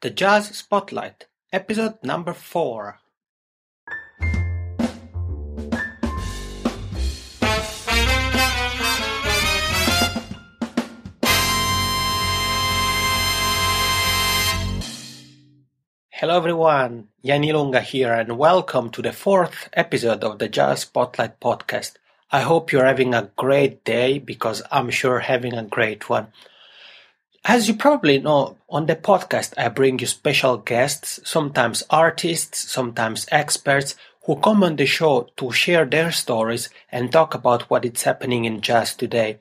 The Jazz Spotlight, episode number 4. Hello everyone, Jan Ilunga here and welcome to the 4th episode of the Jazz Spotlight podcast. I hope you're having a great day because I'm sure having a great one. As you probably know, on the podcast I bring you special guests, sometimes artists, sometimes experts, who come on the show to share their stories and talk about what is happening in jazz today.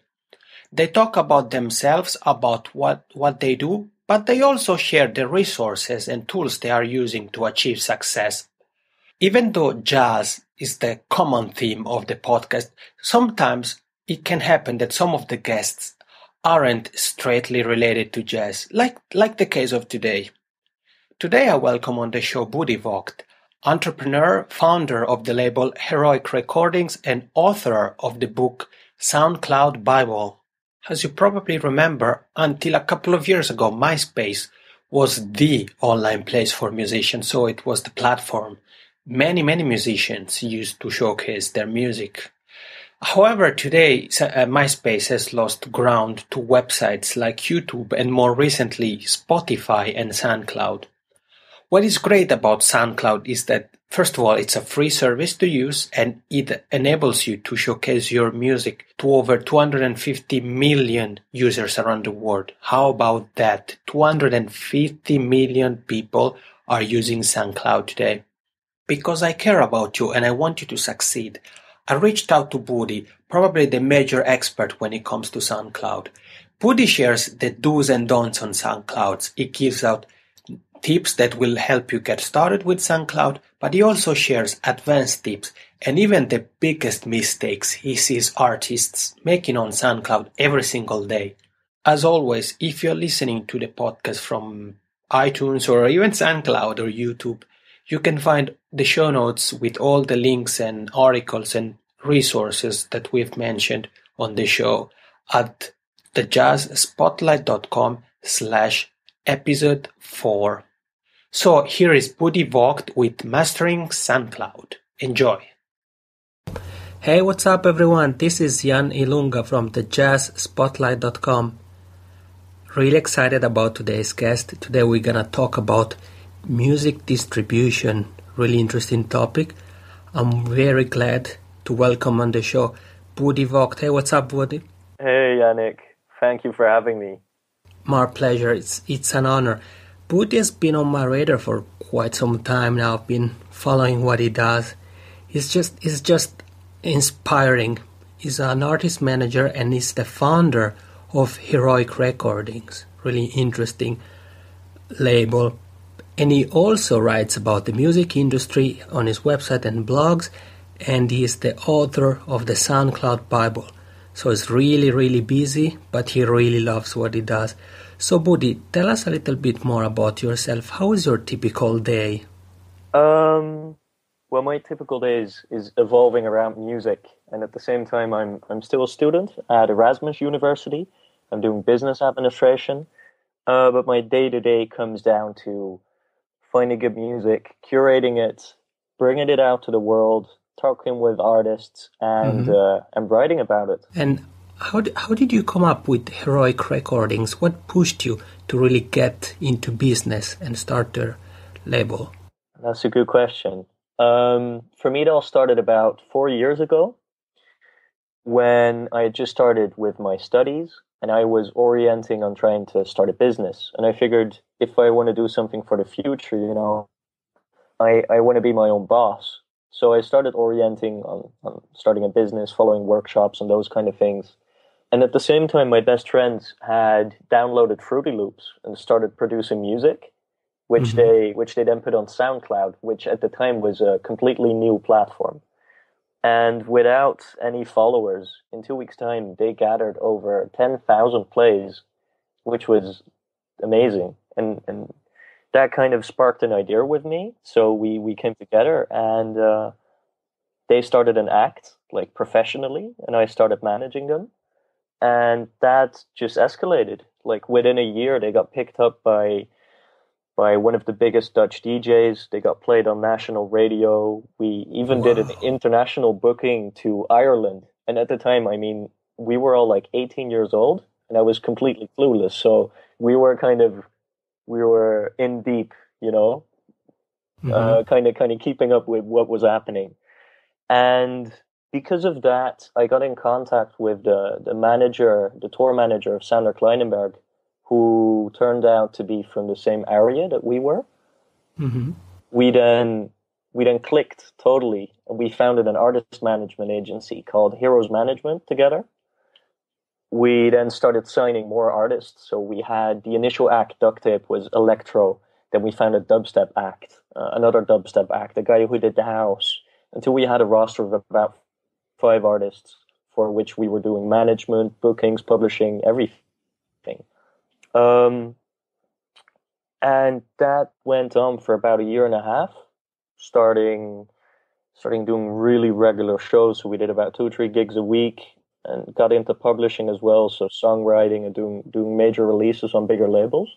They talk about themselves, about what they do, but they also share the resources and tools they are using to achieve success. Even though jazz is the common theme of the podcast, sometimes it can happen that some of the guests aren't straightly related to jazz, like the case of today. Today I welcome on the show Budi Voogt, entrepreneur, founder of the label Heroic Recordings and author of the book Soundcloud Bible. As you probably remember, until a couple of years ago, MySpace was the online place for musicians, so it was the platform many musicians used to showcase their music. However, today MySpace has lost ground to websites like YouTube and more recently Spotify and SoundCloud. What is great about SoundCloud is that, first of all, it's a free service to use and it enables you to showcase your music to over 250 million users around the world. How about that? 250 million people are using SoundCloud today. Because I care about you and I want you to succeed, I reached out to Budi, probably the major expert when it comes to SoundCloud. Budi shares the do's and don'ts on SoundCloud. He gives out tips that will help you get started with SoundCloud, but he also shares advanced tips and even the biggest mistakes he sees artists making on SoundCloud every single day. As always, if you're listening to the podcast from iTunes or even SoundCloud or YouTube, you can find the show notes with all the links and articles and resources that we've mentioned on the show at thejazzspotlight.com/episode 4. So here is Budi Voogt with Mastering SoundCloud. Enjoy. Hey, what's up everyone? This is Jan Ilunga from thejazzspotlight.com. Really excited about today's guest. Today we're gonna talk about music distribution. Really interesting topic. I'm very glad to welcome on the show Budi Voogt. Hey, what's up, Budi? Hey, Yannick. Thank you for having me. My pleasure. It's an honor. Budi has been on my radar for quite some time now. I've been following what he does. He's just inspiring. He's an artist manager and he's the founder of Heroic Recordings. Really interesting label. And he also writes about the music industry on his website and blogs. And he is the author of the SoundCloud Bible. So he's really busy, but he really loves what he does. So Budi, tell us a little bit more about yourself. How is your typical day? Well, my typical day is evolving around music. And at the same time, I'm still a student at Erasmus University. I'm doing business administration. But my day-to-day comes down to finding good music, curating it, bringing it out to the world, talking with artists, and writing about it. And how did you come up with Heroic Recordings? What pushed you to really get into business and start the label? That's a good question. For me, it all started about 4 years ago when I had just started with my studies and I was orienting on trying to start a business. And I figured if I want to do something for the future, I want to be my own boss. So I started orienting on starting a business, following workshops and those kind of things. And at the same time, my best friends had downloaded Fruity Loops and started producing music, which they then put on SoundCloud, which at the time was a completely new platform. And without any followers, in 2 weeks' time, they gathered over 10,000 plays, which was amazing. And that kind of sparked an idea with me. So we came together and they started an act, like professionally, and I started managing them. And that just escalated. Like within a year, they got picked up by by one of the biggest Dutch DJs. They got played on national radio. We even did an international booking to Ireland. And at the time, I mean, we were all like 18 years old, and I was completely clueless. So we were in deep, kind of keeping up with what was happening. And because of that, I got in contact with the tour manager of Sander Kleinenberg, who turned out to be from the same area that we were. Mm-hmm. We then clicked totally, and we founded an artist management agency called Heroes Management together. We then started signing more artists. So we had the initial act, Duct Tape, was electro. Then we found a dubstep act, another dubstep act, a guy who did the house, until we had a roster of about 5 artists for which we were doing management, bookings, publishing, everything. And that went on for about a year and a half, starting doing really regular shows. So we did about 2-3 gigs a week and got into publishing as well. So songwriting and doing major releases on bigger labels.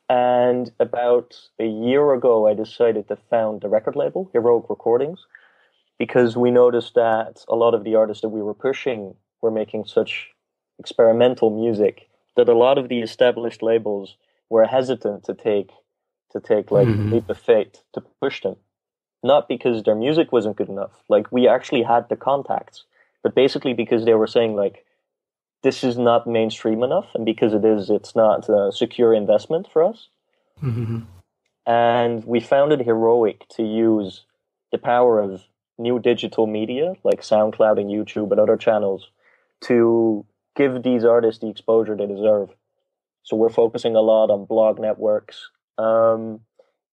And about a year ago, I decided to found the record label, Heroic Recordings, because we noticed that a lot of the artists that we were pushing were making such experimental music that a lot of the established labels were hesitant to take like a leap of faith to push them. Not because their music wasn't good enough. Like, we actually had the contacts, but basically because they were saying, like, this is not mainstream enough, and because it is, it's not a secure investment for us. Mm-hmm. And we founded Heroic to use the power of new digital media like SoundCloud and YouTube and other channels to give these artists the exposure they deserve. So we're focusing a lot on blog networks.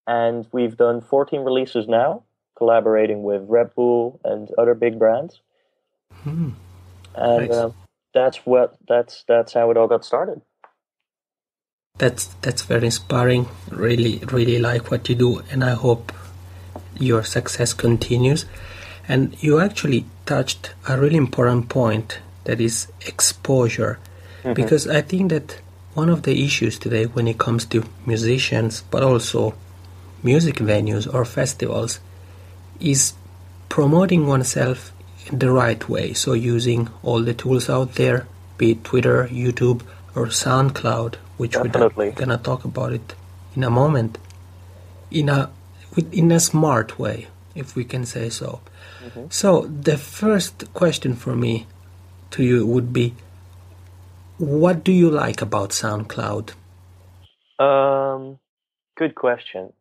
And we've done 14 releases now, collaborating with Red Bull and other big brands. Mm. And Nice. that's how it all got started. That's very inspiring. Really like what you do, and I hope your success continues. And you actually touched a really important point, that is exposure. Mm-hmm. Because I think that one of the issues today when it comes to musicians, but also music venues or festivals, is promoting oneself in the right way. So using all the tools out there, be it Twitter, YouTube, or SoundCloud, which we're gonna talk about it in a moment, in a smart way, if we can say so. Mm-hmm. So the first question for me to you would be, what do you like about SoundCloud? Good question.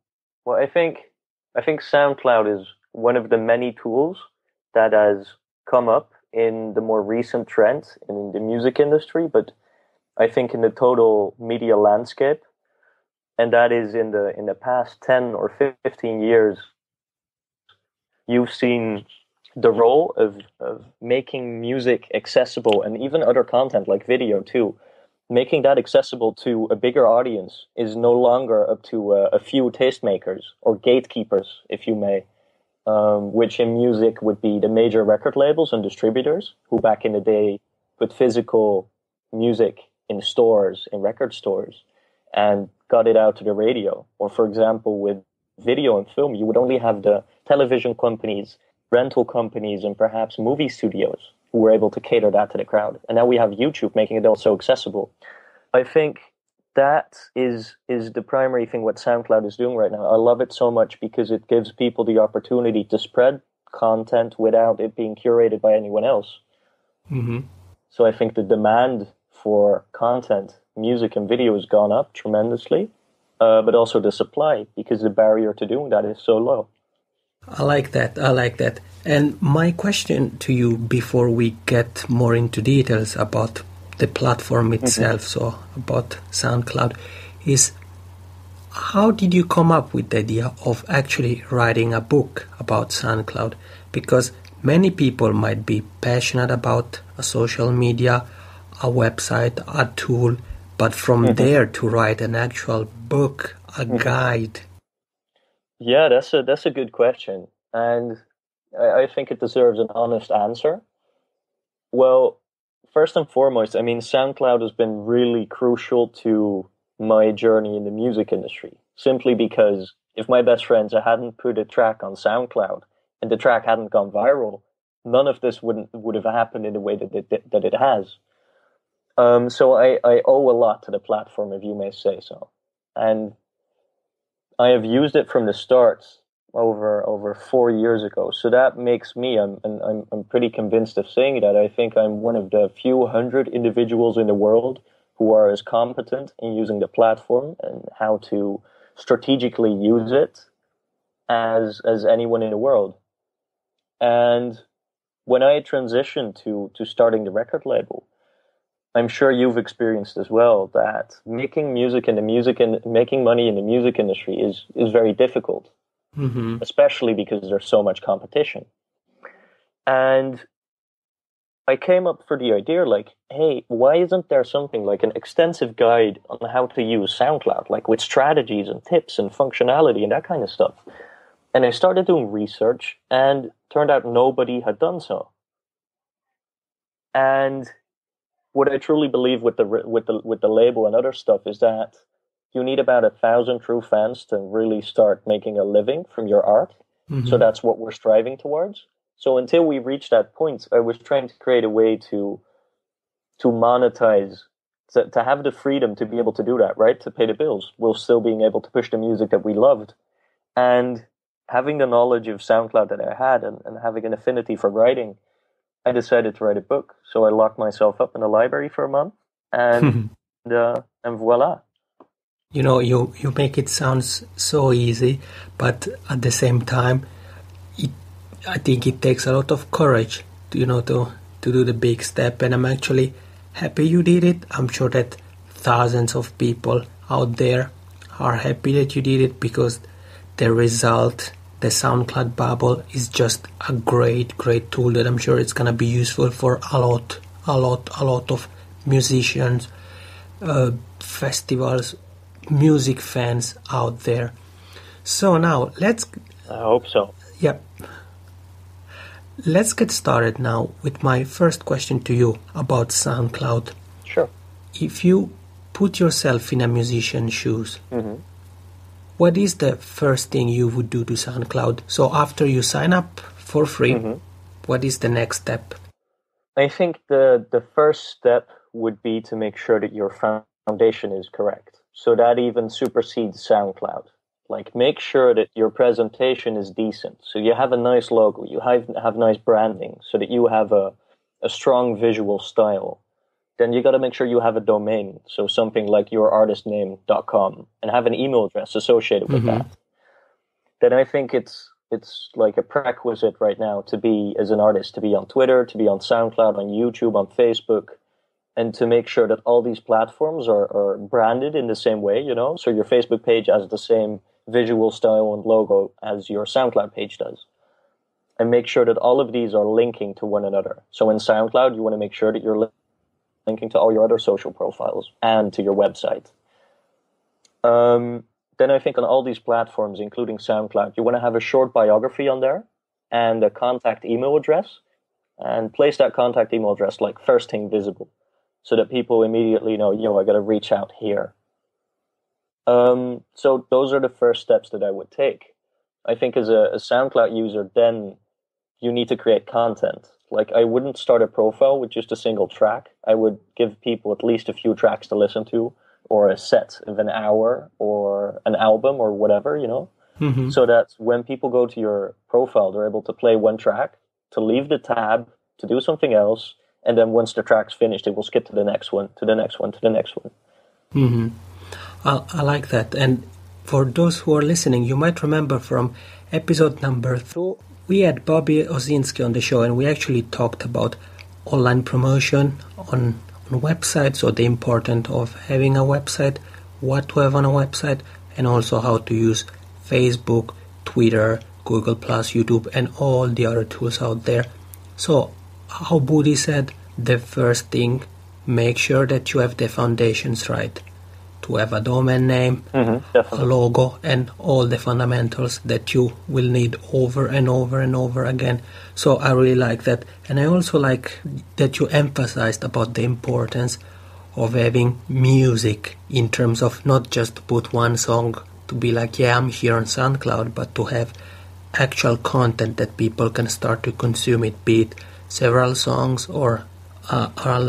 Well, I think SoundCloud is one of the many tools that has come up in the more recent trends in the music industry, but I think in the total media landscape, and that is in the past 10 or 15 years, you've seen the role of making music accessible, and even other content like video too, making that accessible to a bigger audience is no longer up to a few tastemakers or gatekeepers, if you may, which in music would be the major record labels and distributors, who back in the day put physical music in stores, in record stores, and got it out to the radio. Or for example, with video and film, you would only have the television companies, rental companies, and perhaps movie studios who were able to cater that to the crowd. And now we have YouTube making it also accessible. I think that is the primary thing what SoundCloud is doing right now. I love it so much because it gives people the opportunity to spread content without it being curated by anyone else. Mm-hmm. So I think the demand for content, music and video has gone up tremendously, but also the supply, because the barrier to doing that is so low. I like that. And my question to you before we get more into details about the platform itself, so about SoundCloud, is how did you come up with the idea of actually writing a book about SoundCloud? Because many people might be passionate about a social media, a website, a tool, but from there to write an actual book, a guide. Yeah, that's a good question, and I think it deserves an honest answer. Well, first and foremost, I mean, SoundCloud has been really crucial to my journey in the music industry, simply because if my best friends hadn't put a track on SoundCloud and the track hadn't gone viral, none of this would have happened in the way that it has. So I owe a lot to the platform, if you may say so. And I have used it from the start over 4 years ago. So that makes me, I'm pretty convinced of saying that. I think I'm one of the few hundred individuals in the world who are as competent in using the platform and how to strategically use it as anyone in the world. And when I transitioned to starting the record label, I'm sure you've experienced as well that making music and making money in the music industry is very difficult, especially because there's so much competition. And I came up for the idea like, hey, why isn't there something like an extensive guide on how to use SoundCloud, like with strategies and tips and functionality and that kind of stuff? And I started doing research, and turned out nobody had done so. And what I truly believe with the label and other stuff is that you need about 1,000 true fans to really start making a living from your art. So that's what we're striving towards. So until we reach that point, I was trying to create a way to monetize, to have the freedom to be able to do that, right? To pay the bills, while still being able to push the music that we loved. And having the knowledge of SoundCloud that I had and having an affinity for writing, I decided to write a book. So I locked myself up in a library for a month, and voila. You know, you make it sound so easy, but at the same time, I think it takes a lot of courage, to do the big step. And I'm actually happy you did it. I'm sure that thousands of people out there are happy that you did it, because the result, the SoundCloud bubble, is just a great tool that I'm sure it's gonna be useful for a lot of musicians, festivals, music fans out there. So now I hope so. Yep. Let's get started now with my first question to you about SoundCloud. Sure. If you put yourself in a musician's shoes, what is the first thing you would do to SoundCloud? So after you sign up for free, what is the next step? I think the first step would be to make sure that your foundation is correct. So that even supersedes SoundCloud. Like, make sure that your presentation is decent. So you have a nice logo, you have nice branding, so that you have a strong visual style. Then you got to make sure you have a domain, so something like yourartistname.com, and have an email address associated with that. Then I think it's like a prerequisite right now to be, as an artist, to be on Twitter, to be on SoundCloud, on YouTube, on Facebook, and to make sure that all these platforms are branded in the same way, So your Facebook page has the same visual style and logo as your SoundCloud page does. And make sure that all of these are linking to one another. So in SoundCloud, you want to make sure that you're linking to all your other social profiles and to your website. Then I think on all these platforms, including SoundCloud, you want to have a short biography on there and a contact email address, and place that contact email address like first thing visible, so that people immediately know, I got to reach out here. So those are the first steps that I would take. I think as a SoundCloud user, then you need to create content. Like, I wouldn't start a profile with just a single track. I would give people at least a few tracks to listen to, or a set of an hour, or an album, or whatever, So that when people go to your profile, they're able to play one track, to leave the tab, to do something else, and then once the track's finished, it will skip to the next one, to the next one, to the next one. I like that. And for those who are listening, you might remember from episode number 2, we had Bobby Osinski on the show, and we actually talked about online promotion on websites, or the importance of having a website, what to have on a website, and also how to use Facebook, Twitter, Google+, YouTube, and all the other tools out there. So, how Budi said, the first thing, make sure that you have the foundations right. To have a domain name, a logo, and all the fundamentals that you will need over and over and over again. So I really like that. And I also like that you emphasized about the importance of having music in terms of not just put one song to be like, yeah, I'm here on SoundCloud, but to have actual content that people can start to consume it, be it several songs or a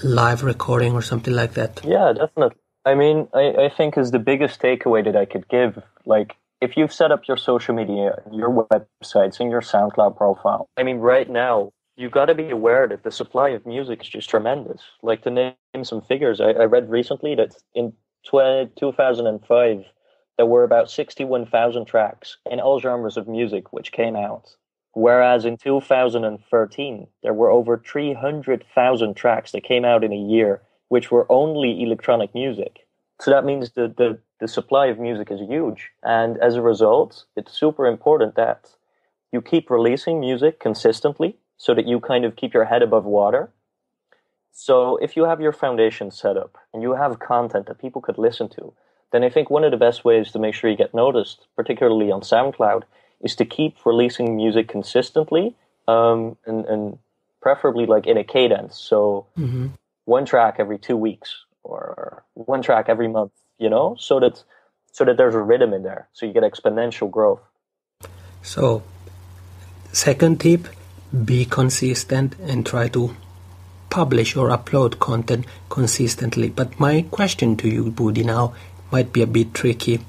live recording or something like that? Yeah, definitely. I mean, I think is the biggest takeaway that I could give, like, if you've set up your social media, your websites, and your SoundCloud profile, I mean, right now, you got to be aware that the supply of music is just tremendous. Like, to name some figures, I read recently that in 2005, there were about 61,000 tracks in all genres of music which came out. Whereas in 2013, there were over 300,000 tracks that came out in a year, which were only electronic music. So that means the supply of music is huge. And as a result, it's super important that you keep releasing music consistently so that you kind of keep your head above water. So if you have your foundation set up and you have content that people could listen to, then I think one of the best ways to make sure you get noticed, particularly on SoundCloud, is to keep releasing music consistently, and preferably like in a cadence. So one track every 2 weeks or one track every month, you know, so that there's a rhythm in there, so you get exponential growth. So, second tip, be consistent and try to publish or upload content consistently. But my question to you, Budi, now might be a bit tricky.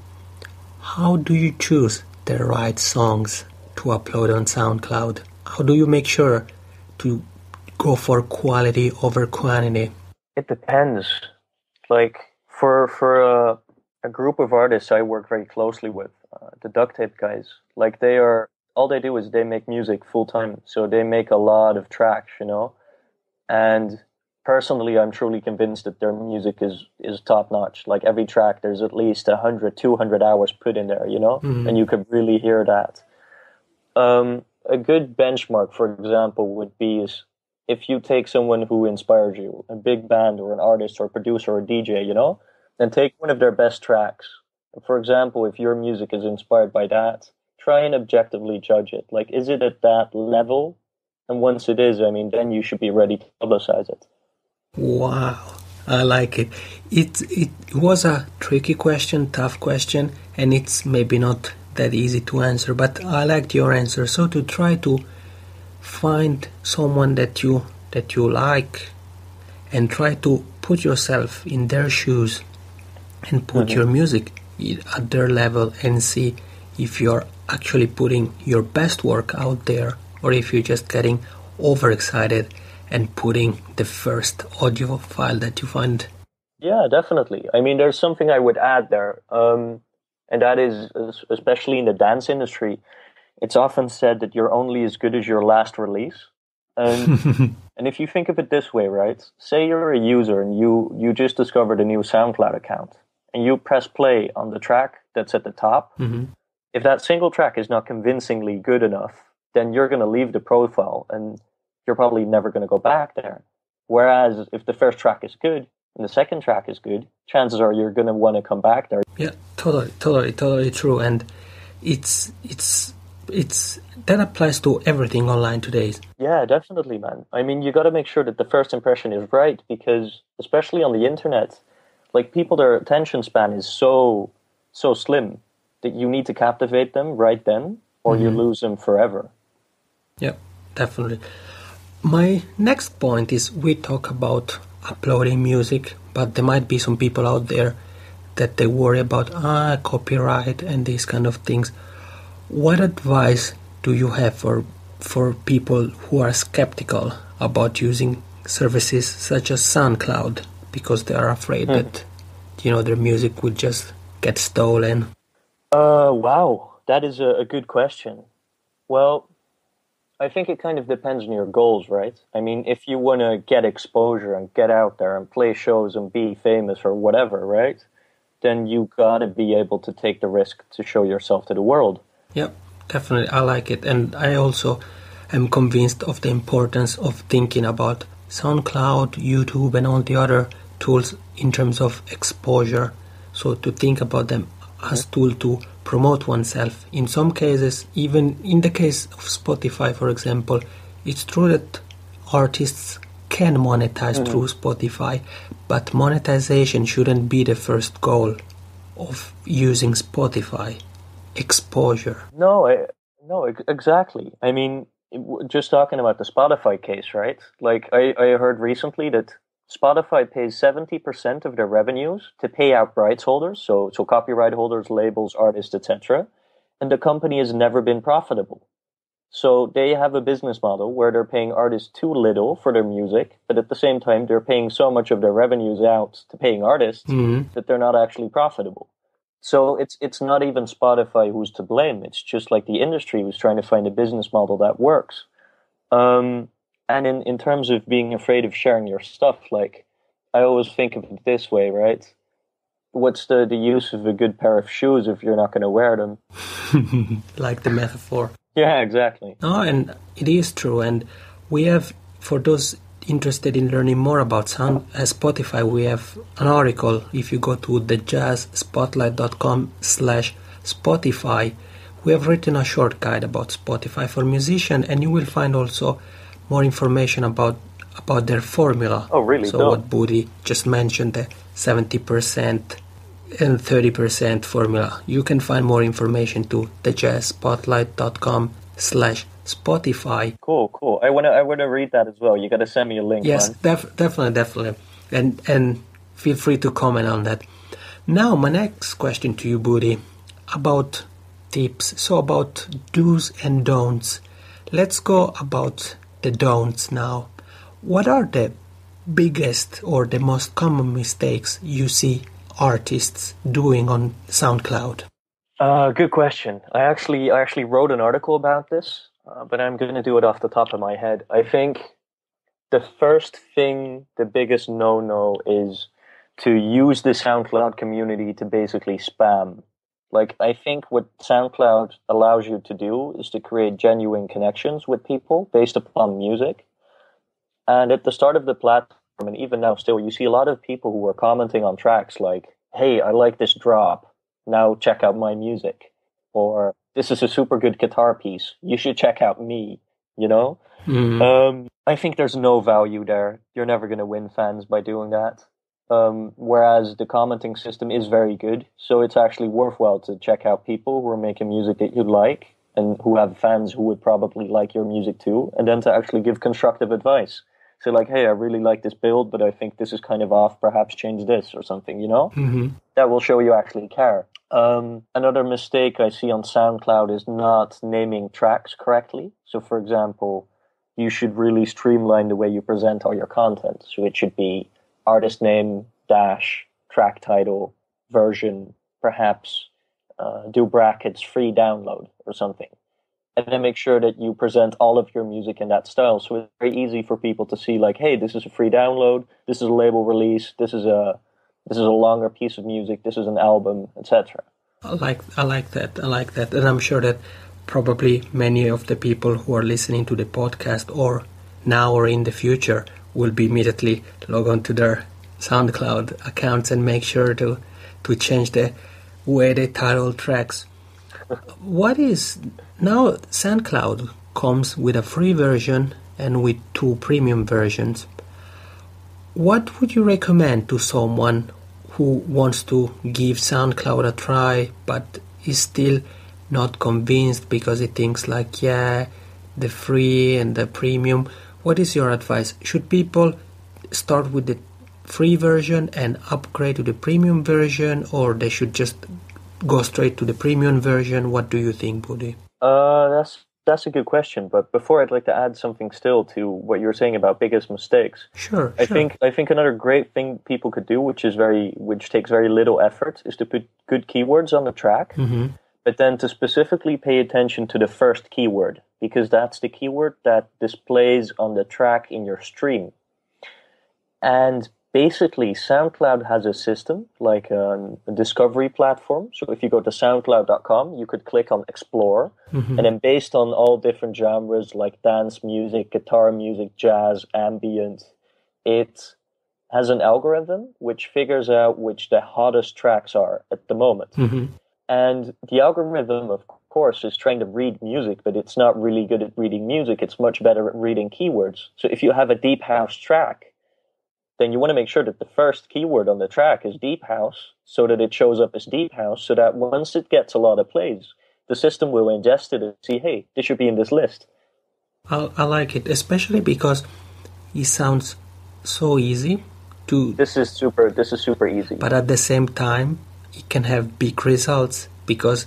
How do you choose the right songs to upload on SoundCloud? How do you make sure to go for quality over quantity? It depends. Like for a group of artists I work very closely with, the Duct Tape guys, like all they do is they make music full time. So they make a lot of tracks, you know. And personally, I'm truly convinced that their music is top notch. Like every track, there's at least 100, 200 hours put in there, you know, and you could really hear that. A good benchmark, for example, would be is if you take someone who inspires you, a big band or an artist or producer or DJ, you know, and take one of their best tracks. For example, if your music is inspired by that, try and objectively judge it. Like, is it at that level? And once it is, I mean, then you should be ready to publicize it. Wow, I like it. It was a tricky question, tough question, and it's maybe not that easy to answer, but I liked your answer. So to try to find someone that you like and try to put yourself in their shoes and put your music at their level and see if you're actually putting your best work out there or if you're just getting overexcited and putting the first audio file that you find. Yeah, definitely. I mean, there's something I would add there, and that is, especially in the dance industry, it's often said that you're only as good as your last release. And and if you think of it this way, right? Say you're a user and you just discovered a new SoundCloud account and you press play on the track that's at the top. If that single track is not convincingly good enough, then you're going to leave the profile and you're probably never going to go back there. Whereas if the first track is good and the second track is good, chances are you're going to want to come back there. Yeah, totally true. And it's that applies to everything online today. Yeah, definitely, man. I mean, you got to make sure that the first impression is right, because especially on the internet, like, people, their attention span is so slim that you need to captivate them right then or you lose them forever. Yeah, definitely. My next point is, we talk about uploading music, but there might be some people out there that they worry about copyright and these kind of things. What advice do you have for people who are skeptical about using services such as SoundCloud because they are afraid that, you know, their music would just get stolen? Wow, that is a good question. Well, I think it kind of depends on your goals, right? I mean, if you want to get exposure and get out there and play shows and be famous or whatever, right? Then you gotta be able to take the risk to show yourself to the world. Yeah, definitely. I like it. And I also am convinced of the importance of thinking about SoundCloud, YouTube, and all the other tools in terms of exposure. So to think about them as tool to promote oneself. In some cases, even in the case of Spotify, for example, it's true that artists can monetize through Spotify, but monetization shouldn't be the first goal of using Spotify. Exposure. No, exactly. I mean, just talking about the Spotify case, right? Like, I heard recently that Spotify pays 70% of their revenues to pay out rights holders, so copyright holders, labels, artists, etc. And the company has never been profitable. So they have a business model where they're paying artists too little for their music, but at the same time, they're paying so much of their revenues out to paying artists that they're not actually profitable. So it's not even Spotify who's to blame. It's just like the industry who's trying to find a business model that works. And in terms of being afraid of sharing your stuff, like, I always think of it this way, right? What's the use of a good pair of shoes if you're not going to wear them? Like the metaphor. Yeah, exactly. Oh, and it is true. And we have, for those interested in learning more about Spotify, we have an article. If you go to thejazzspotlight.com/Spotify, we have written a short guide about Spotify for musicians, and you will find also more information about their formula. Oh, really? So what Budi just mentioned, the 70% and 30% formula. You can find more information to thejazzspotlight.com/Spotify. Cool. I wanna read that as well. You gotta send me a link. Yes, definitely. And feel free to comment on that. Now, my next question to you, Budi, about tips. So about do's and don'ts. Let's go about the don'ts now. What are the biggest or the most common mistakes you see artists doing on SoundCloud? Good question. I actually wrote an article about this, but I'm going to do it off the top of my head. I think the first thing, the biggest no-no, is to use the SoundCloud community to basically spam. Like, I think what SoundCloud allows you to do is to create genuine connections with people based upon music. And at the start of the platform, and even now still, you see a lot of people who are commenting on tracks like, hey, I like this drop, now check out my music. Or, this is a super good guitar piece, you should check out me, you know? I think there's no value there. You're never going to win fans by doing that. Whereas the commenting system is very good, so it's actually worthwhile to check out people who are making music that you like and who have fans who would probably like your music too, and then to actually give constructive advice. So like, hey, I really like this build, but I think this is kind of off, perhaps change this or something, you know? That will show you actually care. Another mistake I see on SoundCloud is not naming tracks correctly. So for example, you should really streamline the way you present all your content. So it should be artist name, dash, track title, version, perhaps do brackets, free download or something. And then make sure that you present all of your music in that style. So it's very easy for people to see like, hey, this is a free download, this is a label release, this is a longer piece of music, this is an album, etc. I like that. And I'm sure that probably many of the people who are listening to the podcast or now or in the future will be immediately log on to their SoundCloud accounts and make sure to change the way they title tracks. What is now SoundCloud comes with a free version and with 2 premium versions. What would you recommend to someone who wants to give SoundCloud a try but is still not convinced because he thinks like, yeah, the free and the premium? What is your advice? Should people start with the free version and upgrade to the premium version, or they should just go straight to the premium version? What do you think, Budi? That's a good question. But before, I'd like to add something still to what you were saying about biggest mistakes. Sure. I think another great thing people could do, which takes very little effort, is to put good keywords on the track. But then to specifically pay attention to the first keyword, because that's the keyword that displays on the track in your stream. And basically, SoundCloud has a system, like a discovery platform. So if you go to soundcloud.com, you could click on Explore. And then based on all different genres like dance music, guitar music, jazz, ambient, it has an algorithm which figures out which the hottest tracks are at the moment. And the algorithm, of course, is trying to read music, but it's not really good at reading music. It's much better at reading keywords. So if you have a deep house track, then you want to make sure that the first keyword on the track is deep house, so that it shows up as deep house, so that once it gets a lot of plays, the system will ingest it and see, hey, this should be in this list. I like it, especially because it sounds so easy to... This is super easy. But at the same time, it can have big results, because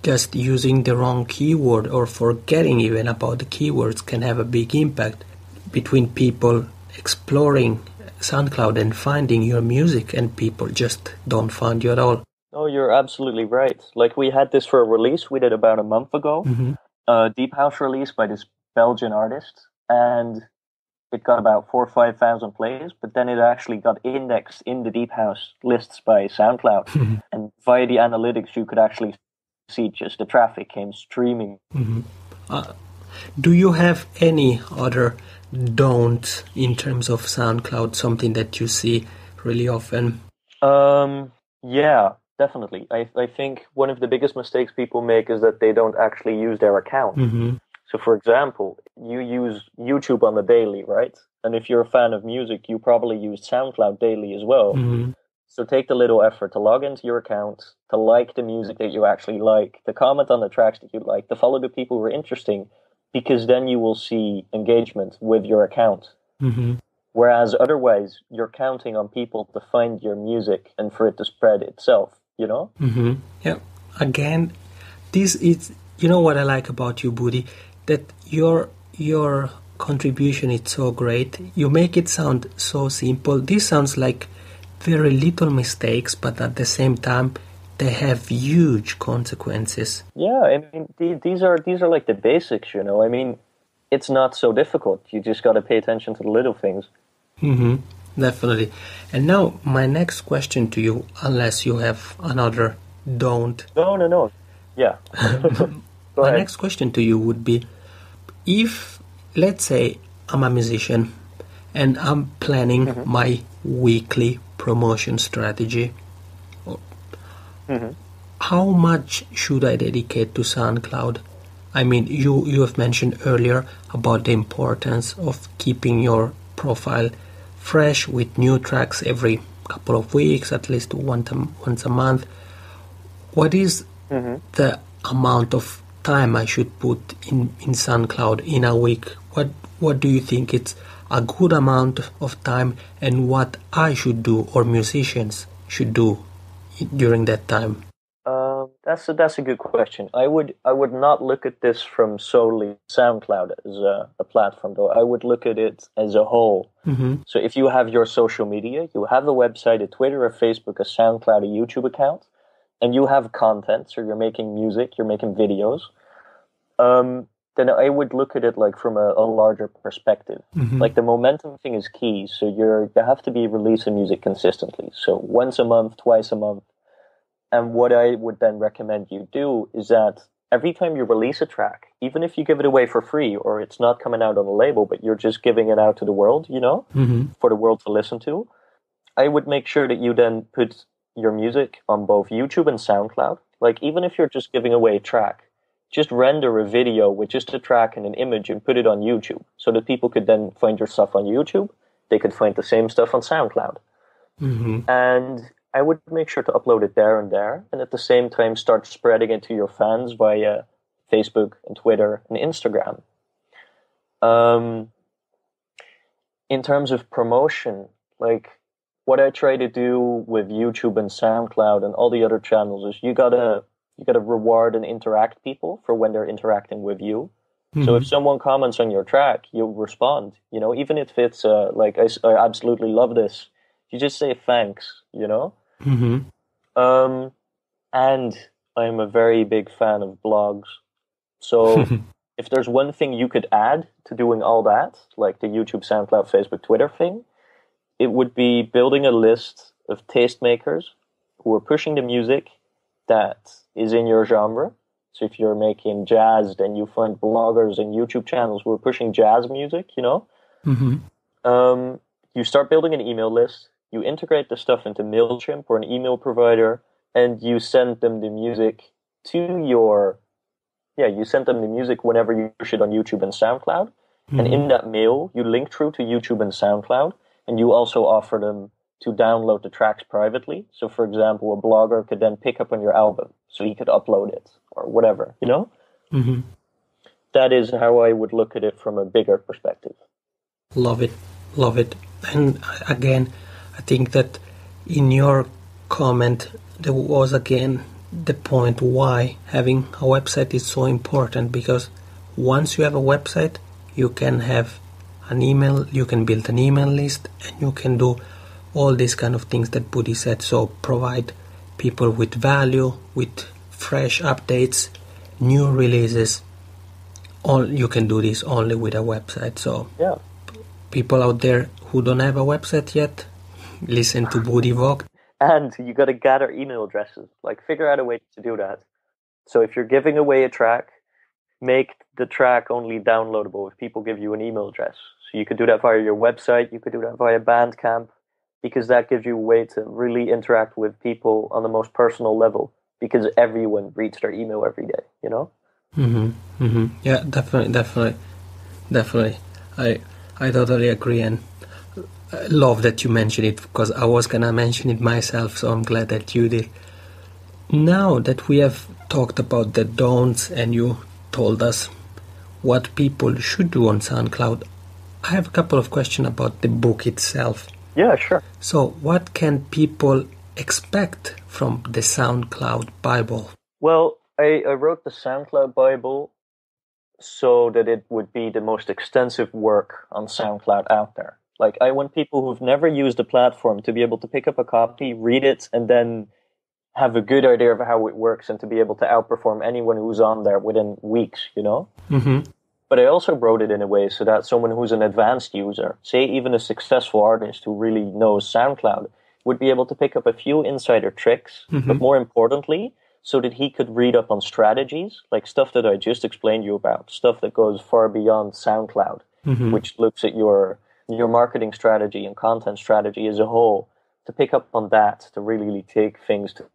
just using the wrong keyword or forgetting even about the keywords can have a big impact between people exploring SoundCloud and finding your music, and people just don't find you at all. Oh, you're absolutely right. Like, we had this for a release we did about a month ago, a deep house release by this Belgian artist, and it got about 4,000 or 5,000 plays, but then it actually got indexed in the deep house lists by SoundCloud. And via the analytics, you could actually see just the traffic came streaming. Do you have any other don'ts in terms of SoundCloud, something that you see really often? Yeah, definitely. I think one of the biggest mistakes people make is that they don't actually use their account. So, for example, you use YouTube on the daily, right? And if you're a fan of music, you probably use SoundCloud daily as well. So take the little effort to log into your account, to like the music that you actually like, to comment on the tracks that you like, to follow the people who are interesting, because then you will see engagement with your account. Whereas otherwise, you're counting on people to find your music and for it to spread itself, you know? Yeah. Again, this is, you know what I like about you, Budi? That your contribution is so great. You make it sound so simple. This sounds like very little mistakes, but at the same time, they have huge consequences. Yeah, I mean, these are like the basics, you know? I mean, it's not so difficult. You just got to pay attention to the little things. Definitely. And now, my next question to you, unless you have another don't. No. Yeah. My next question to you would be, if, let's say, I'm a musician and I'm planning my weekly promotion strategy, how much should I dedicate to SoundCloud? I mean, you have mentioned earlier about the importance of keeping your profile fresh with new tracks every couple of weeks, at least once a month. What is the amount of time I should put in SoundCloud in a week? What do you think it's a good amount of time, and what I should do or musicians should do during that time? That's a good question. I would not look at this from solely SoundCloud as a platform, though. I would look at it as a whole. So if you have your social media, you have a website, a Twitter, a Facebook, a SoundCloud, a YouTube account, and you have content, so you're making music, you're making videos, then I would look at it like from a larger perspective. Like, the momentum thing is key, so you have to be releasing music consistently. So once a month, twice a month. And what I would then recommend you do is that every time you release a track, even if you give it away for free or it's not coming out on a label, but you're just giving it out to the world, you know, for the world to listen to, I would make sure that you then put your music on both YouTube and SoundCloud. Like, even if you're just giving away a track, just render a video with just a track and an image and put it on YouTube so that people could then find your stuff on YouTube. They could find the same stuff on SoundCloud. And I would make sure to upload it there, and at the same time start spreading it to your fans via Facebook and Twitter and Instagram. In terms of promotion, like, what I try to do with YouTube and SoundCloud and all the other channels is you gotta reward and interact people for when they're interacting with you. So if someone comments on your track, you'll respond. You know, even if it's like, I absolutely love this, you just say thanks. You know. And I'm a very big fan of blogs. So if there's one thing you could add to doing all that, like the YouTube, SoundCloud, Facebook, Twitter thing, it would be building a list of tastemakers who are pushing the music that is in your genre. So if you're making jazz, then you find bloggers and YouTube channels who are pushing jazz music, you know? You start building an email list. You integrate the stuff into MailChimp or an email provider, and you send them the music to your Yeah, you sent them the music whenever you push it on YouTube and SoundCloud. And in that mail, you link through to YouTube and SoundCloud, and you also offer them to download the tracks privately. So, for example, a blogger could then pick up on your album, so he could upload it or whatever, you know? Mm-hmm. That is how I would look at it from a bigger perspective. Love it. Love it. And again, I think that in your comment, there was again the point why having a website is so important, because once you have a website, you can have an email, you can build an email list, and you can do all these kind of things that Budi said. So provide people with value, with fresh updates, new releases. All you can do this only with a website. So yeah, people out there who don't have a website yet, listen to Budi Voogt. And you got to gather email addresses. Like, figure out a way to do that. So if you're giving away a track, make the track only downloadable if people give you an email address. So you could do that via your website, you could do that via Bandcamp, because that gives you a way to really interact with people on the most personal level, because everyone reads their email every day, you know? Yeah, definitely. I totally agree, and I love that you mentioned it, because I was gonna mention it myself, so I'm glad that you did. Now that we have talked about the don'ts and you told us what people should do on SoundCloud, I have a couple of questions about the book itself. Yeah, sure. So what can people expect from the SoundCloud Bible? Well, I wrote the SoundCloud Bible so that it would be the most extensive work on SoundCloud out there. Like, I want people who've never used the platform to be able to pick up a copy, read it, and then have a good idea of how it works, and to be able to outperform anyone who's on there within weeks, you know? But I also wrote it in a way so that someone who's an advanced user, say even a successful artist who really knows SoundCloud, would be able to pick up a few insider tricks, but more importantly, so that he could read up on strategies, like stuff that I just explained you about, stuff that goes far beyond SoundCloud, which looks at your marketing strategy and content strategy as a whole, to pick up on that, to really take things to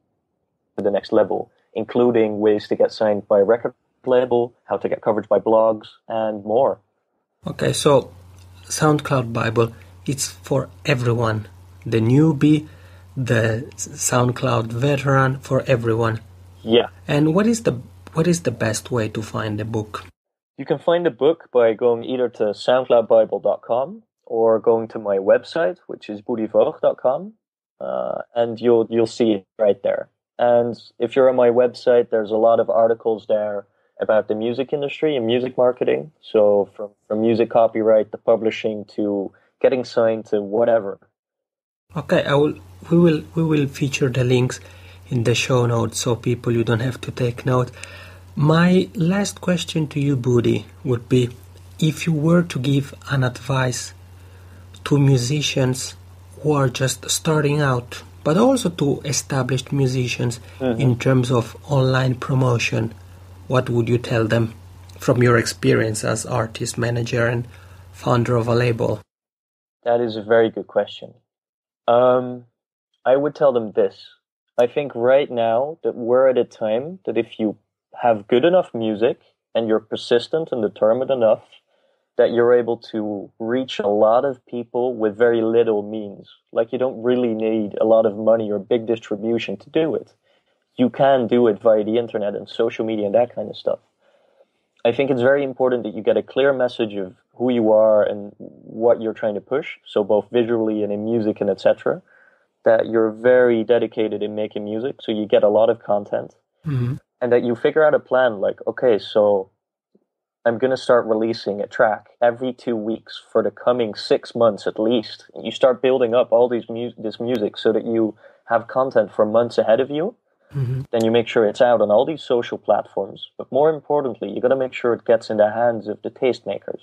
the next level, including ways to get signed by a record label, how to get coverage by blogs, and more. Okay, so SoundCloud Bible, it's for everyone. The newbie, the SoundCloud veteran, for everyone. Yeah. And what is the best way to find the book? You can find the book by going either to soundcloudbible.com or going to my website, which is budivoogt.com, and you'll see it right there. And if you're on my website, there's a lot of articles there about the music industry and music marketing. So from music copyright to publishing to getting signed to whatever. Okay, we will feature the links in the show notes, so people, you don't have to take note. My last question to you, Budi, would be, if you were to give an advice to musicians who are just starting out, but also to established musicians in terms of online promotion, what would you tell them from your experience as artist manager and founder of a label? That is a very good question. I would tell them this. I think right now that we're at a time that if you have good enough music and you're persistent and determined enough, that you're able to reach a lot of people with very little means. Like, you don't really need a lot of money or big distribution to do it. You can do it via the internet and social media and that kind of stuff. I think it's very important that you get a clear message of who you are and what you're trying to push, so both visually and in music and etc., that you're very dedicated in making music, so you get a lot of content, and that you figure out a plan, like, okay, so I'm going to start releasing a track every 2 weeks for the coming 6 months at least. And you start building up all this music so that you have content for months ahead of you. Then you make sure it's out on all these social platforms. But more importantly, you got to make sure it gets in the hands of the tastemakers,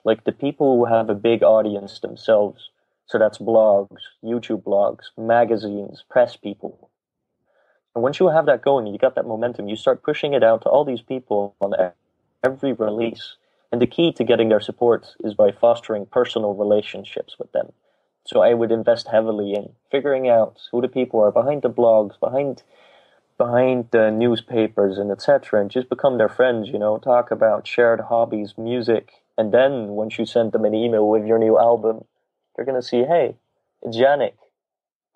like the people who have a big audience themselves. So that's blogs, YouTube blogs, magazines, press people. And once you have that going, you got that momentum, you start pushing it out to all these people on every release. And the key to getting their support is by fostering personal relationships with them. So I would invest heavily in figuring out who the people are behind the blogs, behind behind the newspapers and etc. and just become their friends, talk about shared hobbies, music. And then once you send them an email with your new album, they're going to see, hey, it's Yannick.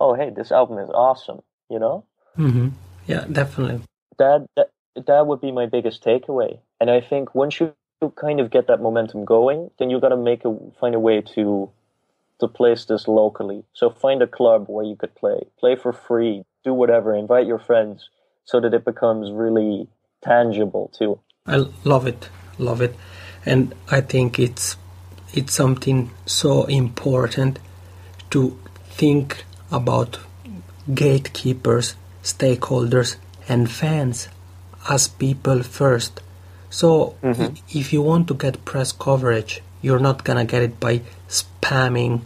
Oh, hey, this album is awesome, Mm-hmm. Yeah, definitely. That would be my biggest takeaway. And I think once you kind of get that momentum going, then you got to find a way to place this locally. So find a club where you could play for free, do whatever, invite your friends, so that it becomes really tangible too. I love it, and I think it's something so important to think about gatekeepers, stakeholders, and fans as people first. So if you want to get press coverage, you're not gonna get it by spamming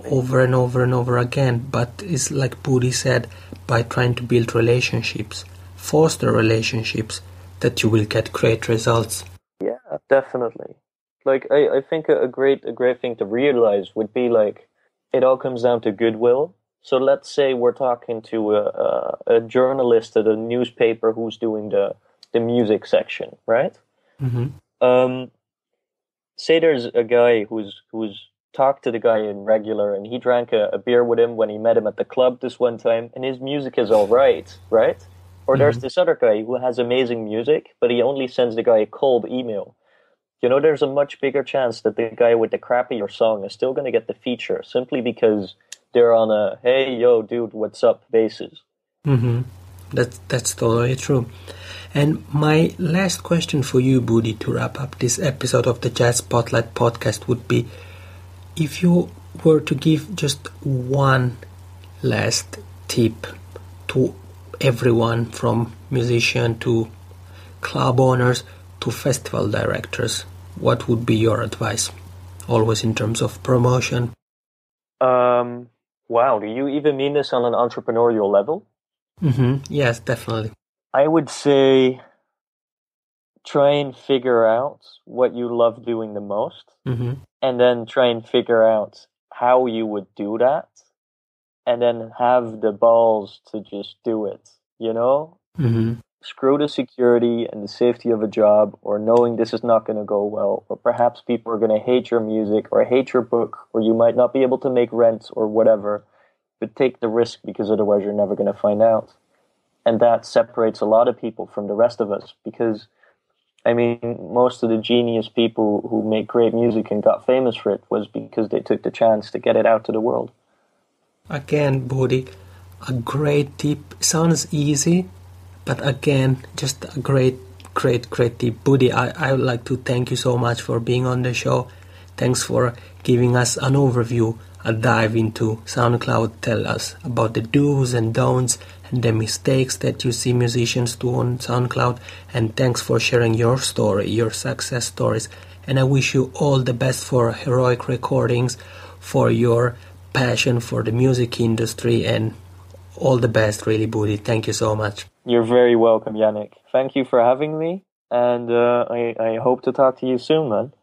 over and over and over again, but it's like Budi said, by trying to build relationships, foster relationships, that you will get great results. Yeah, definitely. Like I think a great thing to realize would be like it all comes down to goodwill. So let's say we're talking to a journalist at a newspaper who's doing the music section, right? Say there's a guy who's talked to the guy in regular, and he drank a beer with him when he met him at the club this one time, and his music is all right? Or there's this other guy who has amazing music, but he only sends the guy a cold email. There's a much bigger chance that the guy with the crappier song is still going to get the feature, simply because they're on a, hey, yo, dude, what's up basis. That's totally true. And my last question for you, Budi, to wrap up this episode of the Jazz Spotlight podcast would be, if you were to give just one last tip to everyone, from musician to club owners to festival directors, what would be your advice? Always in terms of promotion. Wow, do you even mean this on an entrepreneurial level? Yes, definitely. I would say try and figure out what you love doing the most, and then try and figure out how you would do that, and then have the balls to just do it, Screw the security and the safety of a job, or knowing this is not going to go well, or perhaps people are going to hate your music or hate your book, or you might not be able to make rent or whatever, but take the risk, because otherwise you're never going to find out. And that separates a lot of people from the rest of us, because, most of the genius people who make great music and got famous for it was because they took the chance to get it out to the world. Again, Budi, a great tip. Sounds easy, but again, just a great tip. Budi, I would like to thank you so much for being on the show. Thanks for giving us an overview, a dive into Soundcloud. Tell us about the do's and don'ts and the mistakes that you see musicians do on SoundCloud. And thanks for sharing your story, your success stories. And I wish you all the best for Heroic Recordings, for your passion for the music industry, and all the best, really, Budi. Thank you so much. You're very welcome, Yannick. Thank you for having me, and I hope to talk to you soon, man.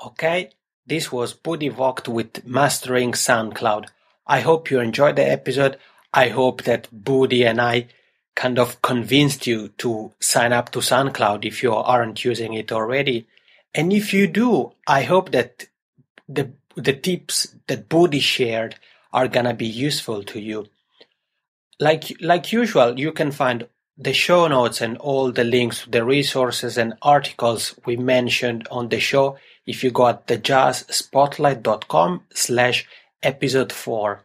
Okay, this was Budi Voogt with Mastering SoundCloud. I hope you enjoyed the episode. I hope that Budi and I kind of convinced you to sign up to SoundCloud if you aren't using it already. And if you do, I hope that the tips that Budi shared are gonna be useful to you. Like usual, you can find the show notes and all the links to the resources and articles we mentioned on the show if you go at thejazzspotlight.com/episode 4.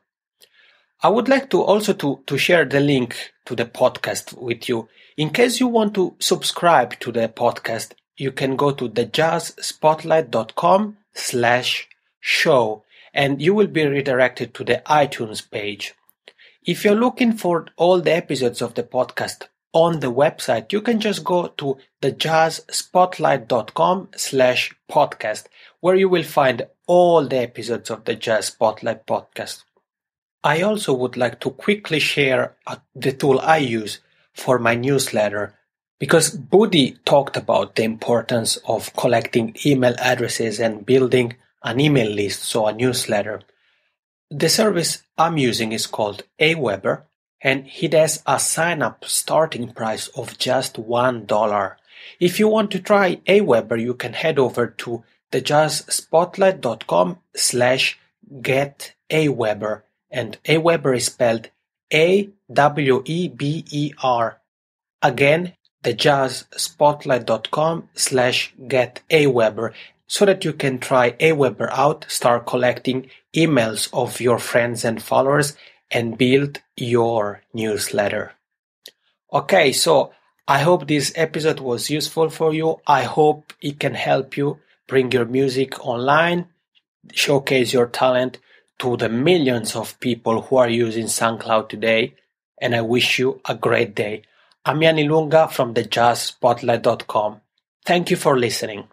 I would like to also to share the link to the podcast with you. In case you want to subscribe to the podcast, you can go to thejazzspotlight.com/show and you will be redirected to the iTunes page. If you're looking for all the episodes of the podcast on the website, you can just go to thejazzspotlight.com/podcast, where you will find all the episodes of the Jazz Spotlight podcast. I also would like to quickly share the tool I use for my newsletter, because Budi talked about the importance of collecting email addresses and building an email list, so a newsletter. The service I'm using is called Aweber, and it has a sign-up starting price of just $1. If you want to try Aweber, you can head over to thejazzspotlight.com/getaweber, and Aweber is spelled AWEBER. Again, thejazzspotlight.com/getaweber, so that you can try Aweber out, start collecting emails of your friends and followers, and build your newsletter. Okay, so I hope this episode was useful for you. I hope it can help you bring your music online, showcase your talent to the millions of people who are using SoundCloud today, and I wish you a great day. I'm Yanni Lunga from thejazzspotlight.com. Thank you for listening.